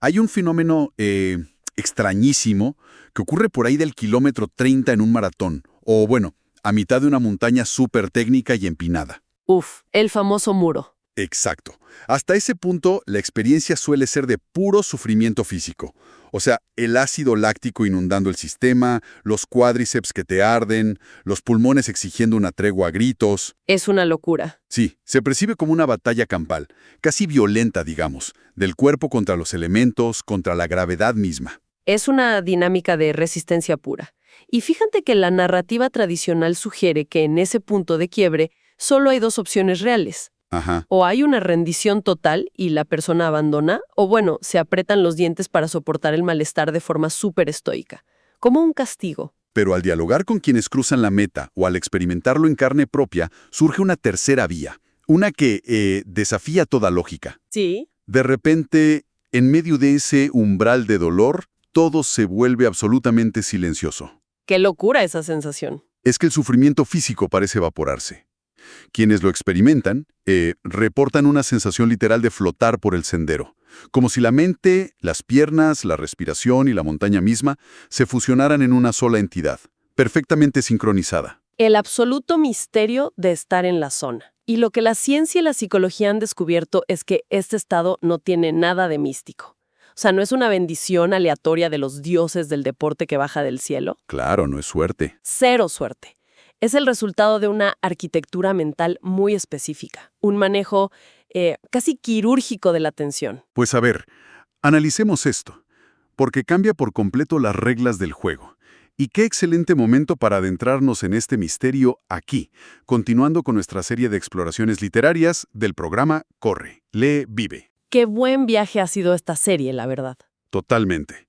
Hay un fenómeno extrañísimo que ocurre por ahí del kilómetro 30 en un maratón, o bueno, a mitad de una montaña súper técnica y empinada. Uf, el famoso muro. Exacto. Hasta ese punto, la experiencia suele ser de puro sufrimiento físico. O sea, el ácido láctico inundando el sistema, los cuádriceps que te arden, los pulmones exigiendo una tregua a gritos. Es una locura. Sí, se percibe como una batalla campal, casi violenta, digamos, del cuerpo contra los elementos, contra la gravedad misma. Es una dinámica de resistencia pura. Y fíjate que la narrativa tradicional sugiere que en ese punto de quiebre solo hay dos opciones reales. Ajá. O hay una rendición total y la persona abandona, o bueno, se aprietan los dientes para soportar el malestar de forma súper estoica, como un castigo. Pero al dialogar con quienes cruzan la meta o al experimentarlo en carne propia, surge una tercera vía, una que desafía toda lógica. Sí. De repente, en medio de ese umbral de dolor, todo se vuelve absolutamente silencioso. Qué locura esa sensación. Es que el sufrimiento físico parece evaporarse. Quienes lo experimentan reportan una sensación literal de flotar por el sendero, como si la mente, las piernas, la respiración y la montaña misma se fusionaran en una sola entidad, perfectamente sincronizada. El absoluto misterio de estar en la zona. Y lo que la ciencia y la psicología han descubierto es que este estado no tiene nada de místico. O sea, no es una bendición aleatoria de los dioses del deporte que baja del cielo. Claro, no es suerte. Cero suerte. Es el resultado de una arquitectura mental muy específica, un manejo casi quirúrgico de la atención. Pues a ver, analicemos esto, porque cambia por completo las reglas del juego. Y qué excelente momento para adentrarnos en este misterio aquí, continuando con nuestra serie de exploraciones literarias del programa Corre, lee, vive. Qué buen viaje ha sido esta serie, la verdad. Totalmente.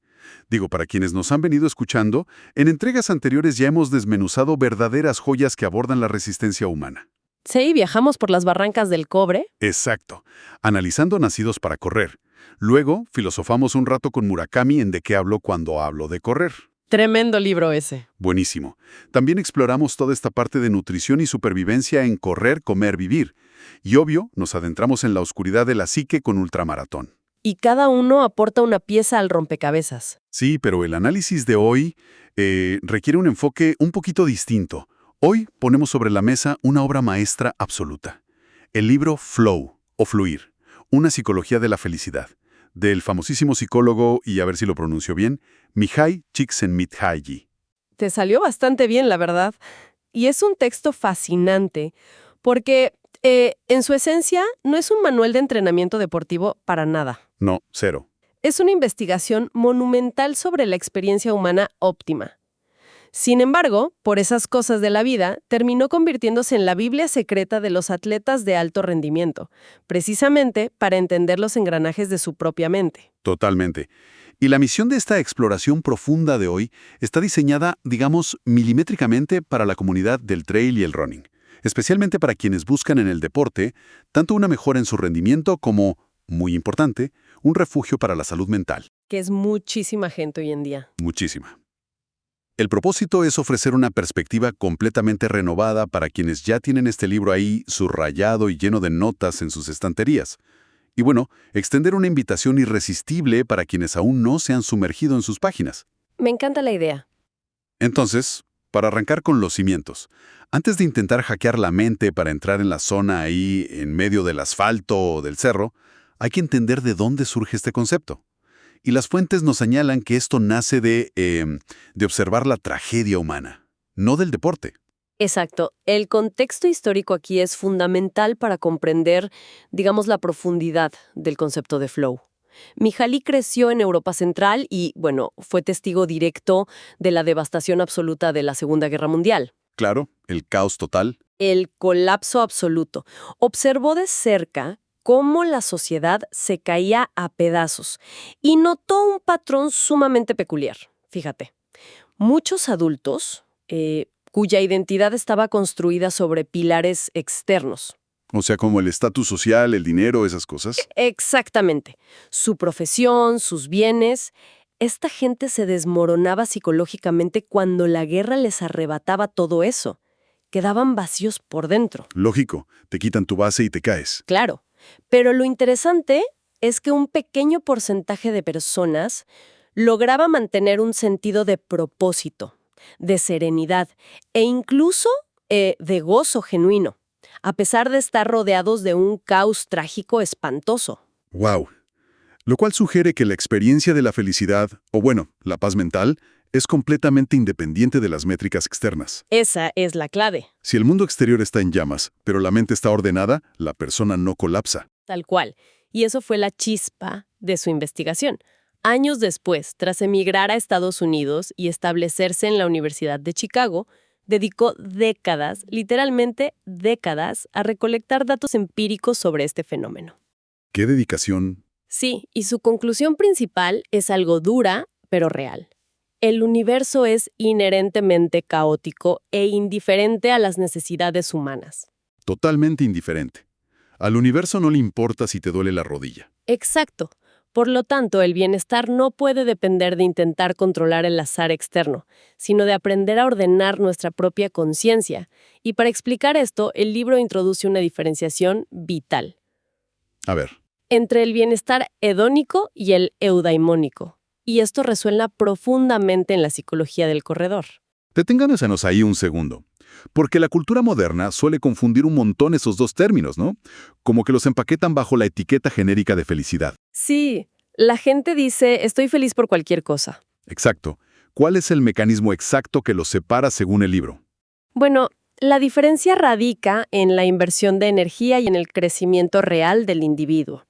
Digo, para quienes nos han venido escuchando, en entregas anteriores ya hemos desmenuzado verdaderas joyas que abordan la resistencia humana. Sí, viajamos por las barrancas del cobre. Exacto, analizando Nacidos para correr. Luego, filosofamos un rato con Murakami en De qué hablo cuando hablo de correr. Tremendo libro ese. Buenísimo. También exploramos toda esta parte de nutrición y supervivencia en Correr, Comer, Vivir. Y obvio, nos adentramos en la oscuridad de la psique con Ultramaratón. Y cada uno aporta una pieza al rompecabezas. Sí, pero el análisis de hoy requiere un enfoque un poquito distinto. Hoy ponemos sobre la mesa una obra maestra absoluta. El libro Flow, o Fluir, una psicología de la felicidad, del famosísimo psicólogo, y a ver si lo pronuncio bien, Mihai Csikszentmihalyi. Te salió bastante bien, la verdad. Y es un texto fascinante, porque en su esencia no es un manual de entrenamiento deportivo para nada. No, cero. Es una investigación monumental sobre la experiencia humana óptima. Sin embargo, por esas cosas de la vida, terminó convirtiéndose en la Biblia secreta de los atletas de alto rendimiento, precisamente para entender los engranajes de su propia mente. Totalmente. Y la misión de esta exploración profunda de hoy está diseñada, digamos, milimétricamente para la comunidad del trail y el running, especialmente para quienes buscan en el deporte tanto una mejora en su rendimiento como, muy importante, un refugio para la salud mental. Que es muchísima gente hoy en día. Muchísima. El propósito es ofrecer una perspectiva completamente renovada para quienes ya tienen este libro ahí subrayado y lleno de notas en sus estanterías. Y bueno, extender una invitación irresistible para quienes aún no se han sumergido en sus páginas. Me encanta la idea. Entonces, para arrancar con los cimientos, antes de intentar hackear la mente para entrar en la zona ahí en medio del asfalto o del cerro, hay que entender de dónde surge este concepto. Y las fuentes nos señalan que esto nace de observar la tragedia humana, no del deporte. Exacto. El contexto histórico aquí es fundamental para comprender, digamos, la profundidad del concepto de flow. Mihaly creció en Europa Central y, bueno, fue testigo directo de la devastación absoluta de la Segunda Guerra Mundial. Claro, el caos total. El colapso absoluto. Observó de cerca cómo la sociedad se caía a pedazos y notó un patrón sumamente peculiar. Fíjate, muchos adultos cuya identidad estaba construida sobre pilares externos. O sea, como el estatus social, el dinero, esas cosas. Exactamente. Su profesión, sus bienes. Esta gente se desmoronaba psicológicamente cuando la guerra les arrebataba todo eso. Quedaban vacíos por dentro. Lógico, te quitan tu base y te caes. Claro. Pero lo interesante es que un pequeño porcentaje de personas lograba mantener un sentido de propósito, de serenidad e incluso de gozo genuino, a pesar de estar rodeados de un caos trágico espantoso. ¡Wow! Lo cual sugiere que la experiencia de la felicidad, o bueno, la paz mental, es completamente independiente de las métricas externas. Esa es la clave, Si el mundo exterior está en llamas, pero la mente está ordenada, la persona no colapsa. tal cual. Y eso fue la chispa de su investigación. Años después, tras emigrar a Estados Unidos y establecerse en la Universidad de Chicago, dedicó décadas, literalmente décadas, a recolectar datos empíricos sobre este fenómeno. ¡Qué dedicación! Sí, y su conclusión principal es algo dura, pero real. El universo es inherentemente caótico e indiferente a las necesidades humanas. Totalmente indiferente. Al universo no le importa si te duele la rodilla. Exacto. Por lo tanto, el bienestar no puede depender de intentar controlar el azar externo, sino de aprender a ordenar nuestra propia conciencia. Y para explicar esto, el libro introduce una diferenciación vital A ver, entre el bienestar hedónico y el eudaimónico. Y esto resuena profundamente en la psicología del corredor. deténganos ahí un segundo. Porque la cultura moderna suele confundir un montón esos dos términos, ¿no? Como que los empaquetan bajo la etiqueta genérica de felicidad. Sí, la gente dice, estoy feliz por cualquier cosa. Exacto. ¿Cuál es el mecanismo exacto que los separa según el libro? Bueno, la diferencia radica en la inversión de energía y en el crecimiento real del individuo.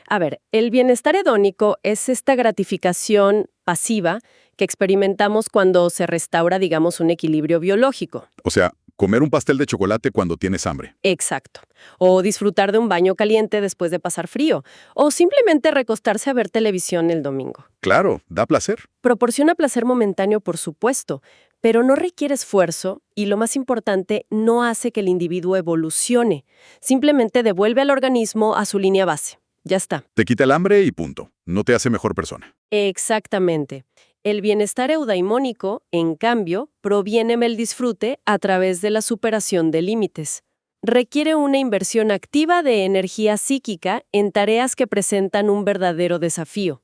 A ver, el bienestar hedónico es esta gratificación pasiva que experimentamos cuando se restaura, digamos, un equilibrio biológico. O sea, comer un pastel de chocolate cuando tienes hambre. Exacto. O disfrutar de un baño caliente después de pasar frío. O simplemente recostarse a ver televisión el domingo. Claro, da placer. Proporciona placer momentáneo, por supuesto, pero no requiere esfuerzo y, lo más importante, no hace que el individuo evolucione. Simplemente devuelve al organismo a su línea base. Ya está. Te quita el hambre y punto. No te hace mejor persona. Exactamente. El bienestar eudaimónico, en cambio, proviene del disfrute a través de la superación de límites. Requiere una inversión activa de energía psíquica en tareas que presentan un verdadero desafío.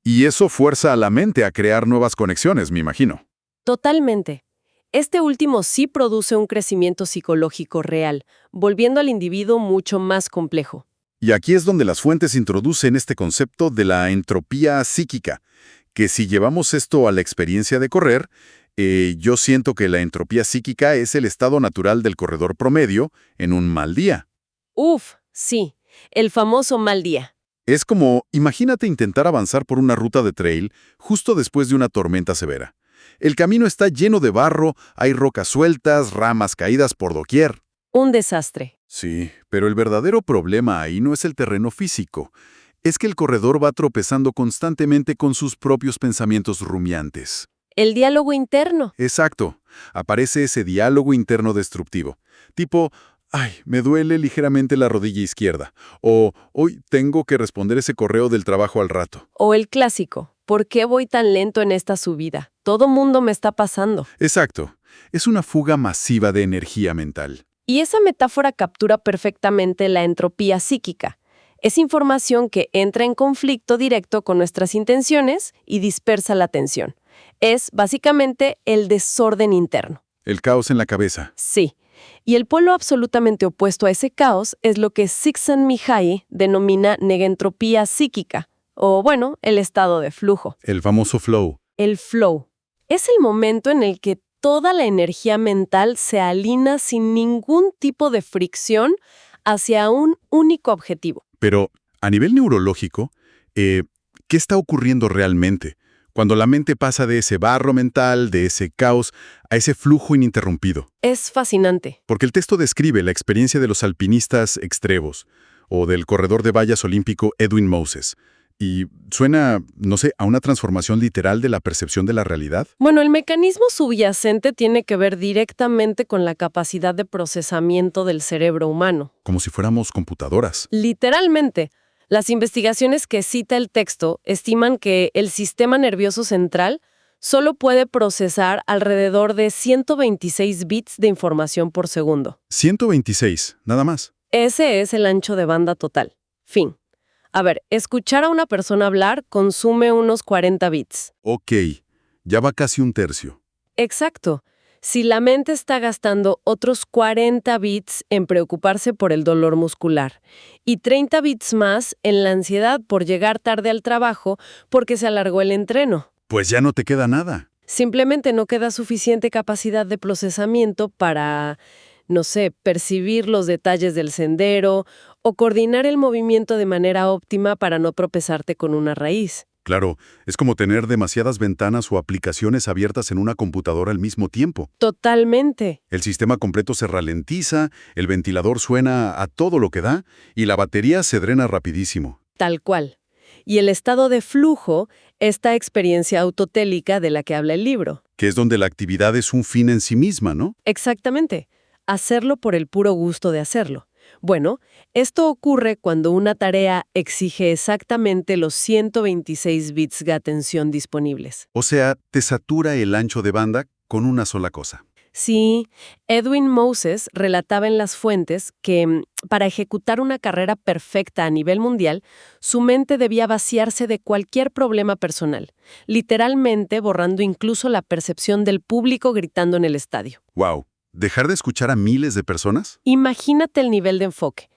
Y eso fuerza a la mente a crear nuevas conexiones, me imagino. Totalmente. Este último sí produce un crecimiento psicológico real, volviendo al individuo mucho más complejo. Y aquí es donde las fuentes introducen este concepto de la entropía psíquica, que si llevamos esto a la experiencia de correr, yo siento que la entropía psíquica es el estado natural del corredor promedio en un mal día. Uf, sí, el famoso mal día. Es como, imagínate intentar avanzar por una ruta de trail justo después de una tormenta severa. El camino está lleno de barro, hay rocas sueltas, ramas caídas por doquier. Un desastre. Sí, pero el verdadero problema ahí no es el terreno físico. Es que el corredor va tropezando constantemente con sus propios pensamientos rumiantes. El diálogo interno. Exacto. Aparece ese diálogo interno destructivo. Tipo, ay, me duele ligeramente la rodilla izquierda. O, hoy tengo que responder ese correo del trabajo al rato. O el clásico. ¿Por qué voy tan lento en esta subida? Todo mundo me está pasando. Exacto. Es una fuga masiva de energía mental. Y esa metáfora captura perfectamente la entropía psíquica. Es información que entra en conflicto directo con nuestras intenciones y dispersa la atención. Es, básicamente, el desorden interno. El caos en la cabeza. Sí. Y el polo absolutamente opuesto a ese caos es lo que Csikszentmihalyi denomina negentropía psíquica, o bueno, el estado de flujo. El famoso flow. El flow. Es el momento en el que toda la energía mental se alinea sin ningún tipo de fricción hacia un único objetivo. Pero, a nivel neurológico, ¿qué está ocurriendo realmente? Cuando la mente pasa de ese barro mental, de ese caos, a ese flujo ininterrumpido. Es fascinante. Porque el texto describe la experiencia de los alpinistas extremos, o del corredor de vallas olímpico Edwin Moses. Y suena, no sé, a una transformación literal de la percepción de la realidad. Bueno, el mecanismo subyacente tiene que ver directamente con la capacidad de procesamiento del cerebro humano. Como si fuéramos computadoras. Literalmente. Las investigaciones que cita el texto estiman que el sistema nervioso central solo puede procesar alrededor de 126 bits de información por segundo. 126, nada más. Ese es el ancho de banda total. Fin. A ver, escuchar a una persona hablar consume unos 40 bits. Ok, ya va casi un tercio. Exacto. Si la mente está gastando otros 40 bits en preocuparse por el dolor muscular y 30 bits más en la ansiedad por llegar tarde al trabajo porque se alargó el entreno. Pues ya no te queda nada. Simplemente no queda suficiente capacidad de procesamiento para, no sé, percibir los detalles del sendero o coordinar el movimiento de manera óptima para no tropezarte con una raíz. Claro, es como tener demasiadas ventanas o aplicaciones abiertas en una computadora al mismo tiempo. Totalmente. El sistema completo se ralentiza, el ventilador suena a todo lo que da y la batería se drena rapidísimo. Tal cual. Y el estado de flujo, esta experiencia autotélica de la que habla el libro. Que es donde la actividad es un fin en sí misma, ¿no? Exactamente. Hacerlo por el puro gusto de hacerlo. Bueno, esto ocurre cuando una tarea exige exactamente los 126 bits de atención disponibles. O sea, te satura el ancho de banda con una sola cosa. Sí, Edwin Moses relataba en las fuentes que para ejecutar una carrera perfecta a nivel mundial, su mente debía vaciarse de cualquier problema personal, literalmente borrando incluso la percepción del público gritando en el estadio. ¡Wow! ¿Dejar de escuchar a miles de personas? Imagínate el nivel de enfoque.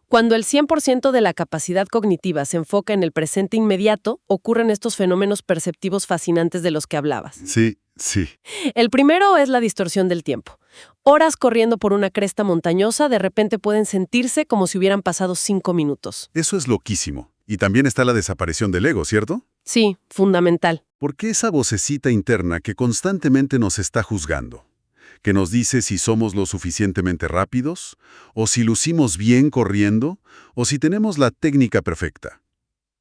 Cuando el 100% de la capacidad cognitiva se enfoca en el presente inmediato, ocurren estos fenómenos perceptivos fascinantes de los que hablabas. Sí, sí. El primero es la distorsión del tiempo. Horas corriendo por una cresta montañosa de repente pueden sentirse como si hubieran pasado 5 minutos. Eso es loquísimo. Y también está la desaparición del ego, ¿cierto? Sí, fundamental. Porque esa vocecita interna que constantemente nos está juzgando, que nos dice si somos lo suficientemente rápidos, o si lucimos bien corriendo, o si tenemos la técnica perfecta.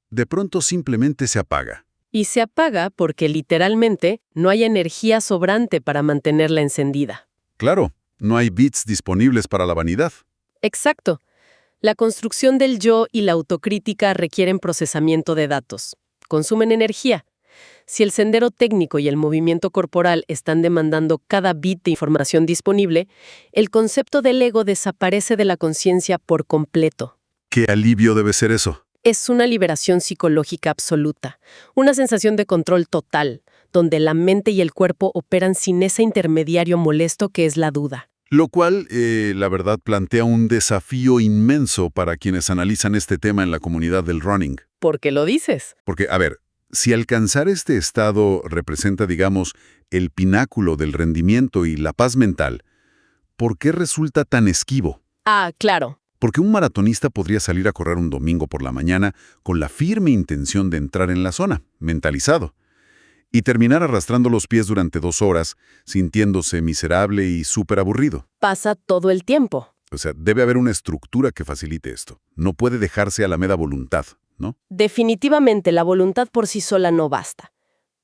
De pronto simplemente se apaga. Y se apaga porque literalmente no hay energía sobrante para mantenerla encendida. Claro, no hay bits disponibles para la vanidad. Exacto. La construcción del yo y la autocrítica requieren procesamiento de datos. Consumen energía. Si el sendero técnico y el movimiento corporal están demandando cada bit de información disponible, el concepto del ego desaparece de la conciencia por completo. ¿Qué alivio debe ser eso? Es una liberación psicológica absoluta, una sensación de control total, donde la mente y el cuerpo operan sin ese intermediario molesto que es la duda. Lo cual, la verdad, plantea un desafío inmenso para quienes analizan este tema en la comunidad del running. ¿Por qué lo dices? Porque, a ver, si alcanzar este estado representa, digamos, el pináculo del rendimiento y la paz mental, ¿por qué resulta tan esquivo? Ah, claro. Porque un maratonista podría salir a correr un domingo por la mañana con la firme intención de entrar en la zona, mentalizado, y terminar arrastrando los pies durante 2 horas, sintiéndose miserable y súper aburrido. Pasa todo el tiempo. O sea, debe haber una estructura que facilite esto. No puede dejarse a la mera voluntad, ¿no? Definitivamente la voluntad por sí sola no basta,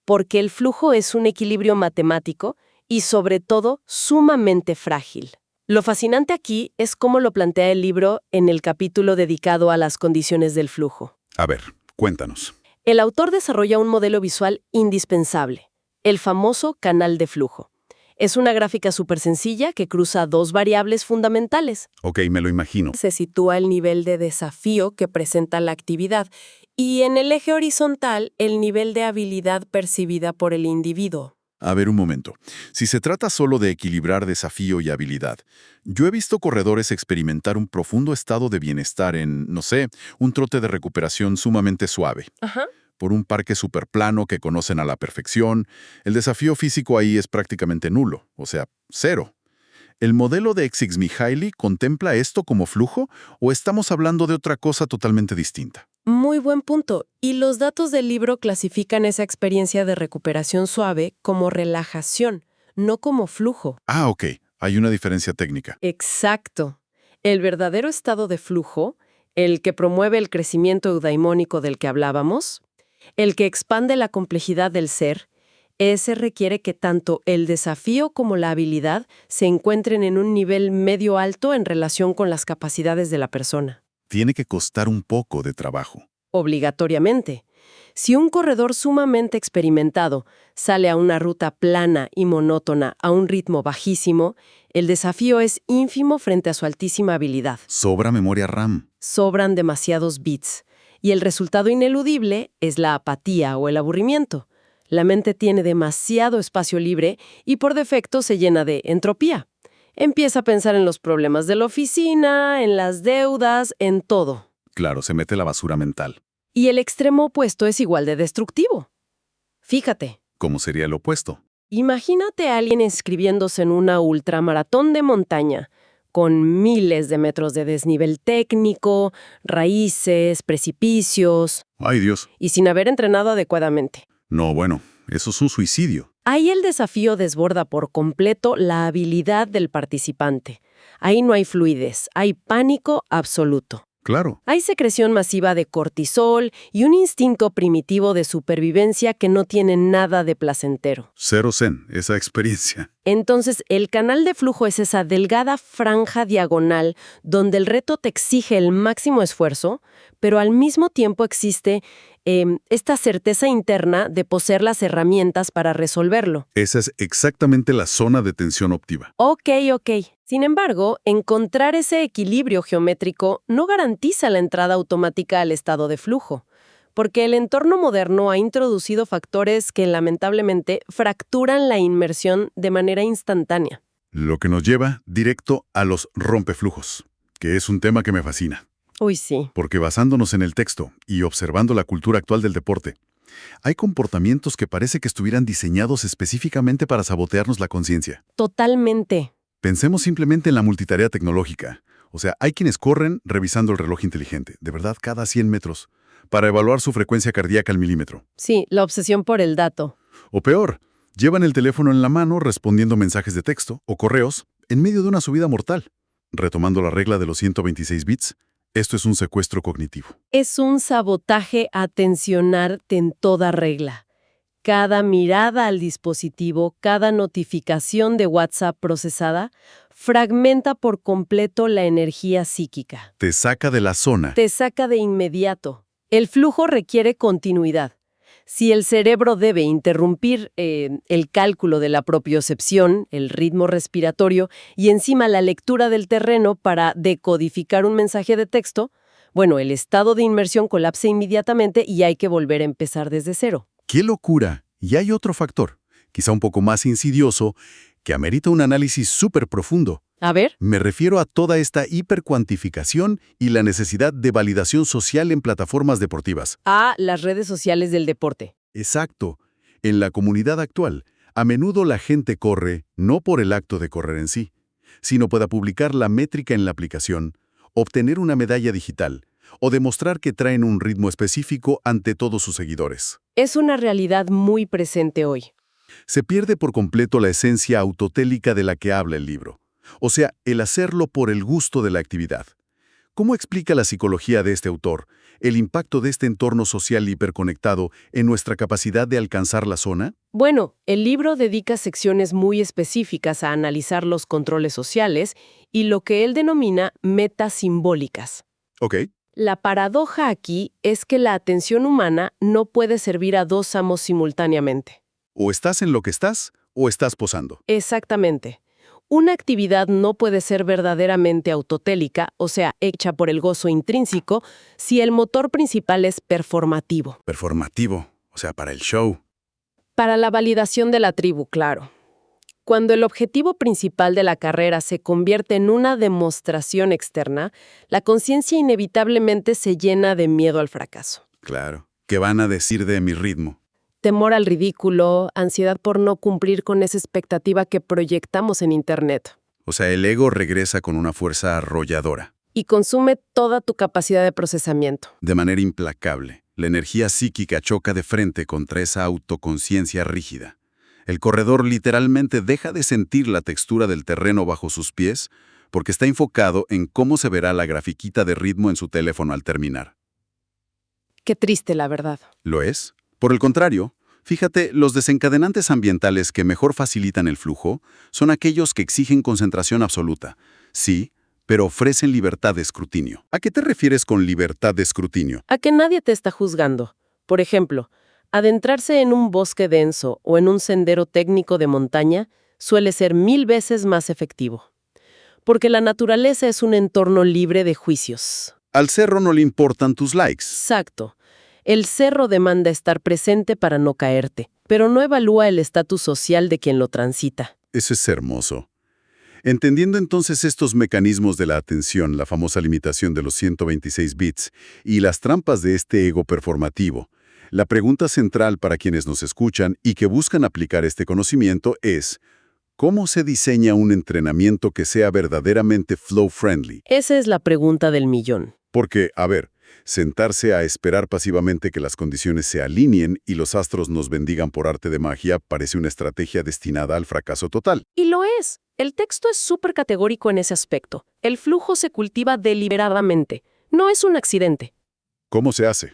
porque el flujo es un equilibrio matemático y, sobre todo, sumamente frágil. Lo fascinante aquí es cómo lo plantea el libro en el capítulo dedicado a las condiciones del flujo. A ver, cuéntanos. El autor desarrolla un modelo visual indispensable, el famoso canal de flujo. Es una gráfica súper sencilla que cruza 2 variables fundamentales. Ok, me lo imagino. Se sitúa el nivel de desafío que presenta la actividad y en el eje horizontal el nivel de habilidad percibida por el individuo. A ver un momento. Si se trata solo de equilibrar desafío y habilidad, yo he visto corredores experimentar un profundo estado de bienestar en, no sé, un trote de recuperación sumamente suave. Ajá. Por un parque superplano que conocen a la perfección, el desafío físico ahí es prácticamente nulo, o sea, cero. ¿El modelo de Csikszentmihalyi contempla esto como flujo o estamos hablando de otra cosa totalmente distinta? Muy buen punto. Y los datos del libro clasifican esa experiencia de recuperación suave como relajación, no como flujo. Ah, ok. Hay una diferencia técnica. Exacto. El verdadero estado de flujo, el que promueve el crecimiento eudaimónico del que hablábamos, el que expande la complejidad del ser, ese requiere que tanto el desafío como la habilidad se encuentren en un nivel medio-alto en relación con las capacidades de la persona. Tiene que costar un poco de trabajo. Obligatoriamente. Si un corredor sumamente experimentado sale a una ruta plana y monótona a un ritmo bajísimo, el desafío es ínfimo frente a su altísima habilidad. Sobra memoria RAM. Sobran demasiados bits. Y el resultado ineludible es la apatía o el aburrimiento. La mente tiene demasiado espacio libre y por defecto se llena de entropía. Empieza a pensar en los problemas de la oficina, en las deudas, en todo. Claro, se mete la basura mental. Y el extremo opuesto es igual de destructivo. Fíjate, ¿Cómo sería el opuesto? imagínate a alguien inscribiéndose en una ultramaratón de montaña, con miles de metros de desnivel técnico, raíces, precipicios, ¡Ay, Dios! y sin haber entrenado adecuadamente. No, bueno, eso es un suicidio. Ahí el desafío desborda por completo la habilidad del participante. Ahí no hay fluidez, hay pánico absoluto. Claro. Hay secreción masiva de cortisol y un instinto primitivo de supervivencia que no tiene nada de placentero. Cero zen, esa experiencia. Entonces, el canal de flujo es esa delgada franja diagonal donde el reto te exige el máximo esfuerzo, pero al mismo tiempo existe esta certeza interna de poseer las herramientas para resolverlo. Esa es exactamente la zona de tensión óptima. Ok. Sin embargo, encontrar ese equilibrio geométrico no garantiza la entrada automática al estado de flujo, porque el entorno moderno ha introducido factores que lamentablemente fracturan la inmersión de manera instantánea. Lo que nos lleva directo a los rompeflujos, que es un tema que me fascina. Uy, sí. Porque basándonos en el texto y observando la cultura actual del deporte, hay comportamientos que parece que estuvieran diseñados específicamente para sabotearnos la conciencia. Totalmente. Pensemos simplemente en la multitarea tecnológica. O sea, hay quienes corren revisando el reloj inteligente, de verdad, cada 100 metros, para evaluar su frecuencia cardíaca al milímetro. Sí, la obsesión por el dato. O peor, llevan el teléfono en la mano respondiendo mensajes de texto o correos en medio de una subida mortal. Retomando la regla de los 126 bits, esto es un secuestro cognitivo. Es un sabotaje atencional en toda regla. Cada mirada al dispositivo, cada notificación de WhatsApp procesada, fragmenta por completo la energía psíquica. Te saca de la zona. Te saca de inmediato. El flujo requiere continuidad. Si el cerebro debe interrumpir el cálculo de la propiocepción, el ritmo respiratorio y encima la lectura del terreno para decodificar un mensaje de texto, bueno, el estado de inmersión colapsa inmediatamente y hay que volver a empezar desde cero. ¡Qué locura! Y hay otro factor, quizá un poco más insidioso, que amerita un análisis súper profundo. A ver. Me refiero a toda esta hipercuantificación y la necesidad de validación social en plataformas deportivas. A las redes sociales del deporte. Exacto. En la comunidad actual, a menudo la gente corre no por el acto de correr en sí, sino para publicar la métrica en la aplicación, obtener una medalla digital o demostrar que traen un ritmo específico ante todos sus seguidores. Es una realidad muy presente hoy. Se pierde por completo la esencia autotélica de la que habla el libro. O sea, el hacerlo por el gusto de la actividad. ¿Cómo explica la psicología de este autor el impacto de este entorno social hiperconectado en nuestra capacidad de alcanzar la zona? Bueno, el libro dedica secciones muy específicas a analizar los controles sociales y lo que él denomina metas simbólicas. Ok. La paradoja aquí es que la atención humana no puede servir a dos amos simultáneamente. O estás en lo que estás, o estás posando. Exactamente. Una actividad no puede ser verdaderamente autotélica, o sea, hecha por el gozo intrínseco, si el motor principal es performativo. Performativo, o sea, para el show. Para la validación de la tribu, claro. Cuando el objetivo principal de la carrera se convierte en una demostración externa, la conciencia inevitablemente se llena de miedo al fracaso. Claro. ¿Qué van a decir de mi ritmo? Temor al ridículo, ansiedad por no cumplir con esa expectativa que proyectamos en Internet. O sea, el ego regresa con una fuerza arrolladora. Y consume toda tu capacidad de procesamiento. De manera implacable, la energía psíquica choca de frente contra esa autoconciencia rígida. El corredor literalmente deja de sentir la textura del terreno bajo sus pies porque está enfocado en cómo se verá la grafiquita de ritmo en su teléfono al terminar. Qué triste, la verdad. ¿Lo es? Por el contrario, fíjate, los desencadenantes ambientales que mejor facilitan el flujo son aquellos que exigen concentración absoluta. Sí, pero ofrecen libertad de escrutinio. ¿A qué te refieres con libertad de escrutinio? A que nadie te está juzgando. Por ejemplo, adentrarse en un bosque denso o en un sendero técnico de montaña suele ser 1000 veces más efectivo. Porque la naturaleza es un entorno libre de juicios. Al cerro no le importan tus likes. Exacto. El cerro demanda estar presente para no caerte, pero no evalúa el estatus social de quien lo transita. Eso es hermoso. Entendiendo entonces estos mecanismos de la atención, la famosa limitación de los 126 bits y las trampas de este ego performativo, la pregunta central para quienes nos escuchan y que buscan aplicar este conocimiento es: ¿cómo se diseña un entrenamiento que sea verdaderamente flow-friendly? Esa es la pregunta del millón. Porque, a ver, sentarse a esperar pasivamente que las condiciones se alineen y los astros nos bendigan por arte de magia parece una estrategia destinada al fracaso total. Y lo es. El texto es súper categórico en ese aspecto. El flujo se cultiva deliberadamente. No es un accidente. ¿Cómo se hace?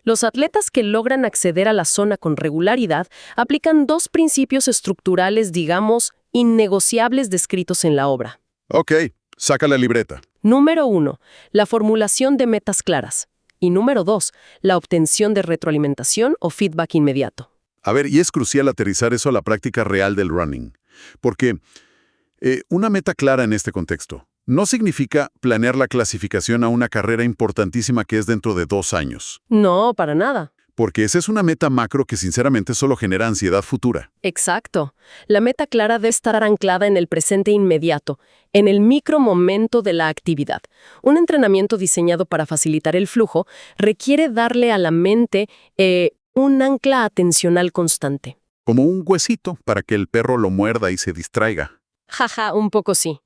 Los atletas que logran acceder a la zona con regularidad aplican dos principios estructurales, digamos, innegociables descritos en la obra. Ok, saca la libreta. Número 1, la formulación de metas claras. Y número 2, la obtención de retroalimentación o feedback inmediato. A ver, y es crucial aterrizar eso a la práctica real del running. Porque una meta clara en este contexto no significa planear la clasificación a una carrera importantísima que es dentro de 2 años. No, para nada. Porque esa es una meta macro que sinceramente solo genera ansiedad futura. Exacto. La meta clara debe estar anclada en el presente inmediato, en el micro momento de la actividad. Un entrenamiento diseñado para facilitar el flujo requiere darle a la mente un ancla atencional constante. Como un huesito para que el perro lo muerda y se distraiga. Jaja, un poco sí.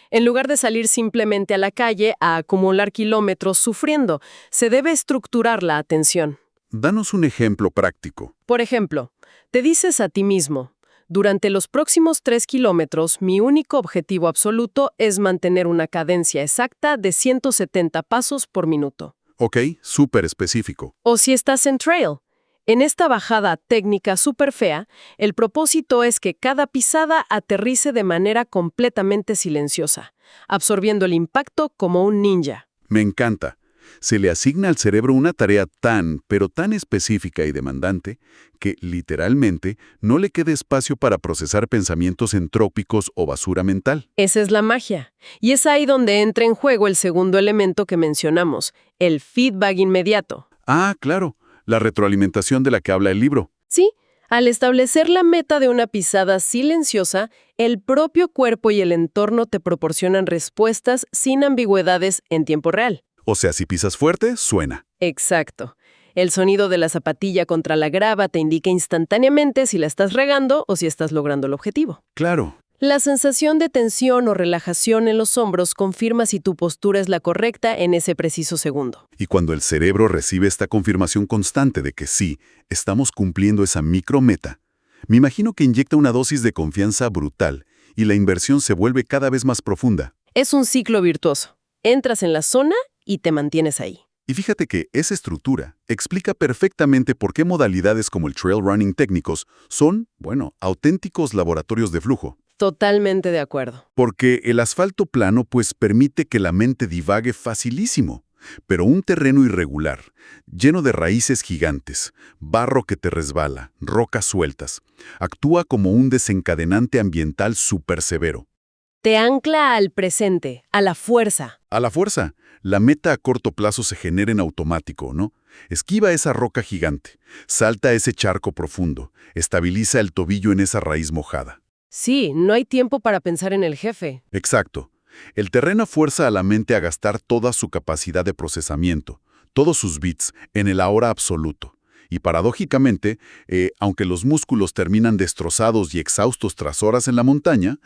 En lugar de salir simplemente a la calle a acumular kilómetros sufriendo, se debe estructurar la atención. Danos un ejemplo práctico. Por ejemplo, te dices a ti mismo: durante los próximos 3 kilómetros, mi único objetivo absoluto es mantener una cadencia exacta de 170 pasos por minuto. Ok, súper específico. O si estás en trail. En esta bajada técnica súper fea, el propósito es que cada pisada aterrice de manera completamente silenciosa, absorbiendo el impacto como un ninja. Me encanta. Se le asigna al cerebro una tarea pero tan específica y demandante, que, literalmente, no le quede espacio para procesar pensamientos entrópicos o basura mental. Esa es la magia. Y es ahí donde entra en juego el segundo elemento que mencionamos, el feedback inmediato. Ah, claro, la retroalimentación de la que habla el libro. Sí, al establecer la meta de una pisada silenciosa, el propio cuerpo y el entorno te proporcionan respuestas sin ambigüedades en tiempo real. O sea, si pisas fuerte, suena. Exacto. El sonido de la zapatilla contra la grava te indica instantáneamente si la estás regando o si estás logrando el objetivo. Claro. La sensación de tensión o relajación en los hombros confirma si tu postura es la correcta en ese preciso segundo. Y cuando el cerebro recibe esta confirmación constante de que sí, estamos cumpliendo esa micrometa, me imagino que inyecta una dosis de confianza brutal y la inversión se vuelve cada vez más profunda. Es un ciclo virtuoso. Entras en la zona y te mantienes ahí. Y fíjate que esa estructura explica perfectamente por qué modalidades como el trail running técnicos son, auténticos laboratorios de flujo. Totalmente de acuerdo. Porque el asfalto plano permite que la mente divague facilísimo, pero un terreno irregular, lleno de raíces gigantes, barro que te resbala, rocas sueltas, actúa como un desencadenante ambiental súper severo. Te ancla al presente, a la fuerza. A la fuerza, la meta a corto plazo se genera en automático, ¿no? Esquiva esa roca gigante, salta ese charco profundo, estabiliza el tobillo en esa raíz mojada. Sí, no hay tiempo para pensar en el jefe. Exacto. El terreno fuerza a la mente a gastar toda su capacidad de procesamiento, todos sus bits, en el ahora absoluto. Y paradójicamente, aunque los músculos terminan destrozados y exhaustos tras horas en la montaña,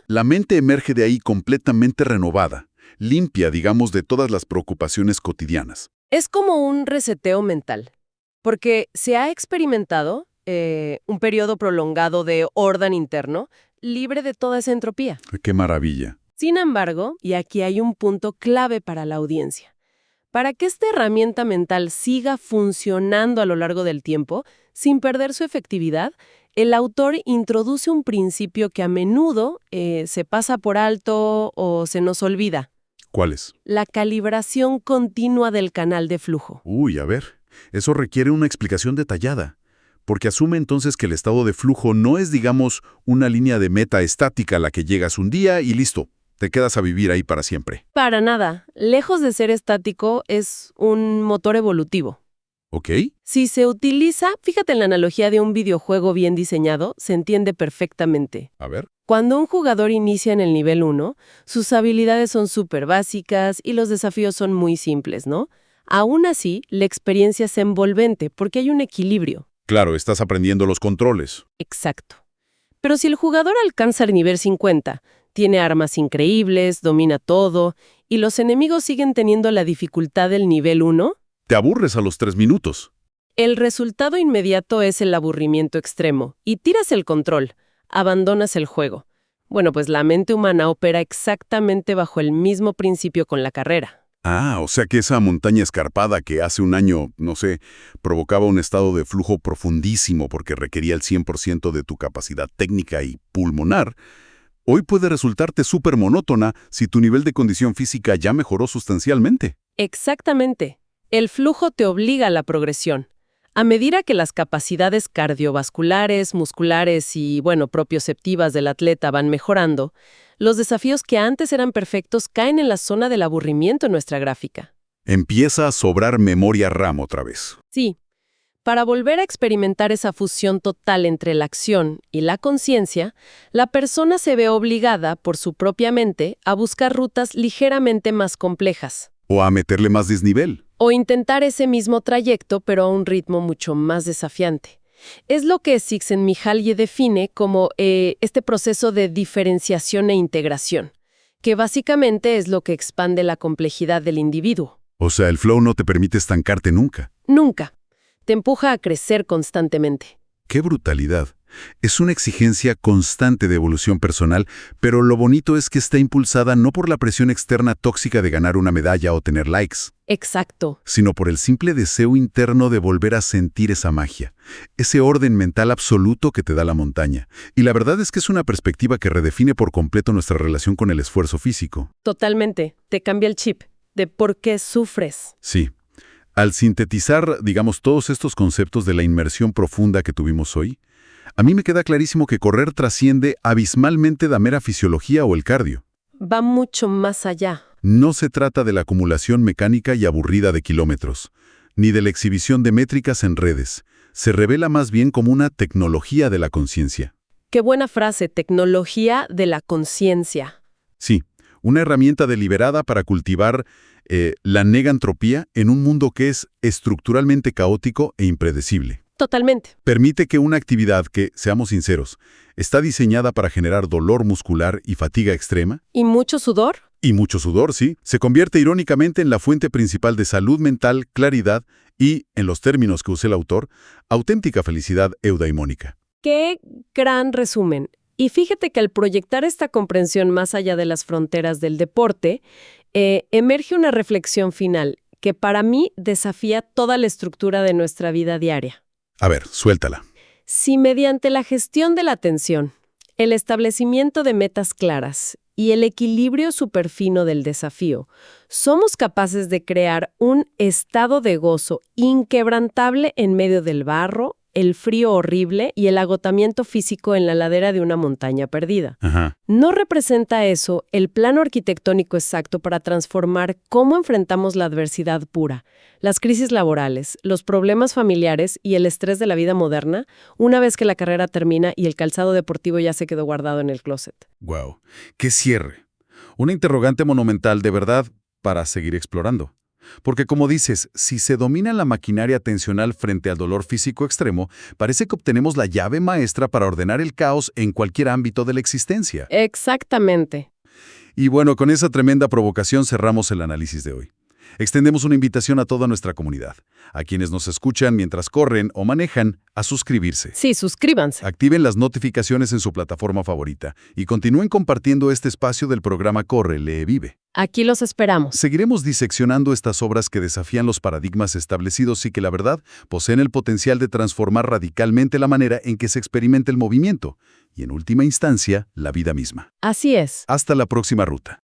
la mente emerge de ahí completamente renovada, limpia, digamos, de todas las preocupaciones cotidianas. Es como un reseteo mental, porque se ha experimentado un periodo prolongado de orden interno, libre de toda esa entropía. ¡Qué maravilla! Sin embargo, y aquí hay un punto clave para la audiencia, para que esta herramienta mental siga funcionando a lo largo del tiempo, sin perder su efectividad, el autor introduce un principio que a menudo se pasa por alto o se nos olvida. ¿Cuál es? La calibración continua del canal de flujo. Uy, a ver, eso requiere una explicación detallada, porque asume entonces que el estado de flujo no es, digamos, una línea de meta estática a la que llegas un día y listo. te quedas a vivir ahí para siempre. Para nada. Lejos de ser estático, es un motor evolutivo. ¿Ok? Si se utiliza, fíjate en la analogía de un videojuego bien diseñado, se entiende perfectamente. A ver. Cuando un jugador inicia en el nivel 1, sus habilidades son súper básicas y los desafíos son muy simples, ¿no? Aún así, la experiencia es envolvente porque hay un equilibrio. Claro, estás aprendiendo los controles. Exacto. Pero si el jugador alcanza el nivel 50, tiene armas increíbles, domina todo, y los enemigos siguen teniendo la dificultad del nivel 1, Te aburres a los 3 minutos. el resultado inmediato es el aburrimiento extremo, y tiras el control, abandonas el juego. Bueno, pues la mente humana opera exactamente bajo el mismo principio con la carrera. Ah, o sea que esa montaña escarpada que hace un año, no sé, provocaba un estado de flujo profundísimo porque requería el 100% de tu capacidad técnica y pulmonar, hoy puede resultarte súper monótona si tu nivel de condición física ya mejoró sustancialmente. Exactamente. El flujo te obliga a la progresión. A medida que las capacidades cardiovasculares, musculares y, propioceptivas del atleta van mejorando, los desafíos que antes eran perfectos caen en la zona del aburrimiento en nuestra gráfica. Empieza a sobrar memoria RAM otra vez. Sí, para volver a experimentar esa fusión total entre la acción y la conciencia, la persona se ve obligada, por su propia mente, a buscar rutas ligeramente más complejas. O a meterle más desnivel. O intentar ese mismo trayecto, pero a un ritmo mucho más desafiante. Es lo que Csikszentmihalyi define como este proceso de diferenciación e integración, que básicamente es lo que expande la complejidad del individuo. O sea, el flow no te permite estancarte nunca. Nunca. Te empuja a crecer constantemente. ¡Qué brutalidad! Es una exigencia constante de evolución personal, pero lo bonito es que está impulsada no por la presión externa tóxica de ganar una medalla o tener likes, Exacto. sino por el simple deseo interno de volver a sentir esa magia, ese orden mental absoluto que te da la montaña. Y la verdad es que es una perspectiva que redefine por completo nuestra relación con el esfuerzo físico. Totalmente. Te cambia el chip de por qué sufres. Sí. Al sintetizar, digamos, todos estos conceptos de la inmersión profunda que tuvimos hoy, a mí me queda clarísimo que correr trasciende abismalmente la mera fisiología o el cardio. Va mucho más allá. No se trata de la acumulación mecánica y aburrida de kilómetros, ni de la exhibición de métricas en redes. Se revela más bien como una tecnología de la conciencia. Qué buena frase, tecnología de la conciencia. Sí, una herramienta deliberada para cultivar la negantropía en un mundo que es estructuralmente caótico e impredecible. Totalmente. Permite que una actividad que, seamos sinceros, está diseñada para generar dolor muscular y fatiga extrema, ¿Y mucho sudor? y mucho sudor, sí, se convierte irónicamente en la fuente principal de salud mental, claridad y, en los términos que usé el autor, auténtica felicidad eudaimónica. ¡Qué gran resumen! Y fíjate que al proyectar esta comprensión más allá de las fronteras del deporte, emerge una reflexión final que para mí desafía toda la estructura de nuestra vida diaria. A ver, suéltala. Si mediante la gestión de la atención, el establecimiento de metas claras y el equilibrio superfino del desafío, somos capaces de crear un estado de gozo inquebrantable en medio del barro, el frío horrible y el agotamiento físico en la ladera de una montaña perdida. Ajá. ¿No representa eso el plano arquitectónico exacto para transformar cómo enfrentamos la adversidad pura, las crisis laborales, los problemas familiares y el estrés de la vida moderna, una vez que la carrera termina y el calzado deportivo ya se quedó guardado en el closet? Wow. ¡Qué cierre! Una interrogante monumental de verdad para seguir explorando. Porque como dices, si se domina la maquinaria atencional frente al dolor físico extremo, parece que obtenemos la llave maestra para ordenar el caos en cualquier ámbito de la existencia. Exactamente. Y bueno, con esa tremenda provocación cerramos el análisis de hoy. Extendemos una invitación a toda nuestra comunidad, a quienes nos escuchan mientras corren o manejan, a suscribirse. Sí, suscríbanse. Activen las notificaciones en su plataforma favorita y continúen compartiendo este espacio del programa Corre, Lee, Vive. Aquí los esperamos. Seguiremos diseccionando estas obras que desafían los paradigmas establecidos y que, la verdad, poseen el potencial de transformar radicalmente la manera en que se experimenta el movimiento y, en última instancia, la vida misma. Así es. Hasta la próxima ruta.